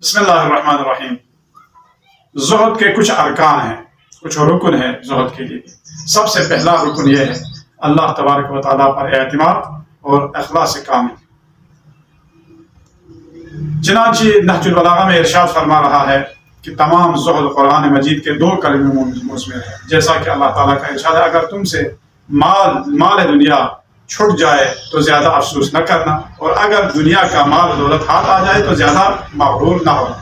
بسم اللہ الرحمن الرحیم۔ زہد کے کچھ ارکان ہیں، کچھ رکن ہیں زہد کے لیے۔ سب سے پہلا رکن یہ ہے اللہ تبارک و تعالیٰ پر اعتماد اور اخلاص کامل۔ چنانچہ نہج البلاغہ میں ارشاد فرما رہا ہے کہ تمام زہد قرآن مجید کے 2 کلموں مضمر ہے، جیسا کہ اللہ تعالیٰ کا ارشاد ہے اگر تم سے مال دنیا چھٹ جائے تو زیادہ افسوس نہ کرنا، اور اگر دنیا کا مال دولت ہاتھ آ جائے تو زیادہ مغرور نہ ہونا۔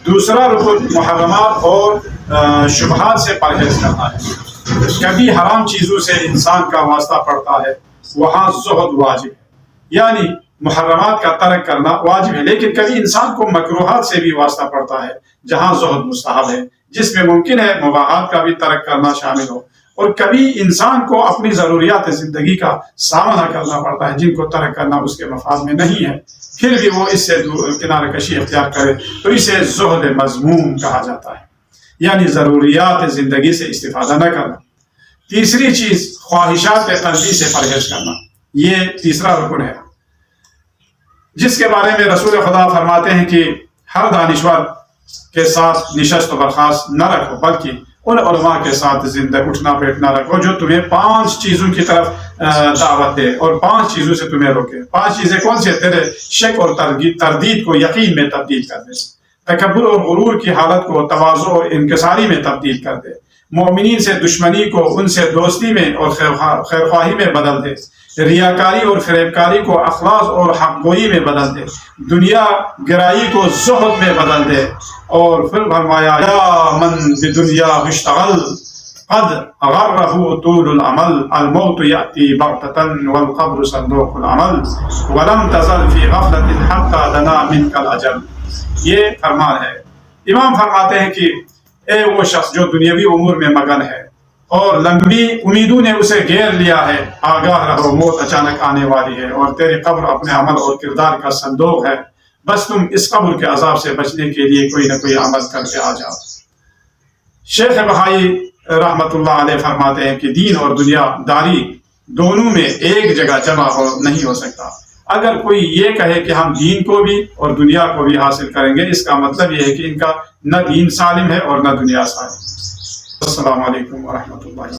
دوسرا رکن محرمات اور شبہات سے پرہیز کرنا ہے۔ کبھی حرام چیزوں سے انسان کا واسطہ پڑتا ہے، وہاں زہد واجب ہے، یعنی محرمات کا ترک کرنا واجب ہے، لیکن کبھی انسان کو مکروہات سے بھی واسطہ پڑتا ہے، جہاں زہد مستحب ہے، جس میں ممکن ہے مباحات کا بھی ترک کرنا شامل ہو، اور کبھی انسان کو اپنی ضروریات زندگی کا سامنا کرنا پڑتا ہے جن کو ترک کرنا اس کے مفاد میں نہیں ہے، پھر بھی وہ اس سے کنارہ کشی اختیار کرے تو اسے زہد مذموم کہا جاتا ہے، یعنی ضروریات زندگی سے استفادہ نہ کرنا۔ تیسری چیز خواہشات قلبی سے پرہیز کرنا، یہ تیسرا رکن ہے، جس کے بارے میں رسول خدا فرماتے ہیں کہ ہر دانشور کے ساتھ نشست و برخاست نہ رکھو، بلکہ ان علماء کے ساتھ زندہ اٹھنا بیٹھنا رکھو جو تمہیں 5 چیزوں کی طرف دعوت دے اور 5 چیزوں سے تمہیں روکے۔ 5 چیزیں کون سی؟ تیرے شک اور تردید کو یقین میں تبدیل کر دے، تکبر اور غرور کی حالت کو تواضع اور انکساری میں تبدیل کر دے، مومنین سے دشمنی کو ان سے دوستی میں اور خیرخواہی میں بدل دے، ریاکاری اور فریبکاری کو اخلاص اور حق گوئی میں بدل دے، دنیا گرائی کو زہد میں بدل دے، اور پھر فرمایا یا من بدنیا اشتغل قد غرہ طول العمل الموت یأتی بغتة والقبر صندوق العمل ولم تزل فی غفلۃ حتی دنا منک الاجل۔ یہ فرمان ہے۔ امام فرماتے ہیں کہ اے وہ شخص جو دنیاوی امور میں مگن ہے اور لمبی امیدوں نے اسے گھیر لیا ہے، آگاہ رہو موت اچانک آنے والی ہے اور تیری قبر اپنے عمل اور کردار کا صندوق ہے، بس تم اس قبر کے عذاب سے بچنے کے لیے کوئی نہ کوئی عمل کر کے آ جاؤ۔ شیخ بہائی رحمت اللہ علیہ فرماتے ہیں کہ دین اور دنیا داری دونوں میں ایک جگہ جمع نہیں ہو سکتا۔ اگر کوئی یہ کہے کہ ہم دین کو بھی اور دنیا کو بھی حاصل کریں گے، اس کا مطلب یہ ہے کہ ان کا نہ دین سالم ہے اور نہ دنیا سالم۔ السلام علیکم ورحمۃ اللہ۔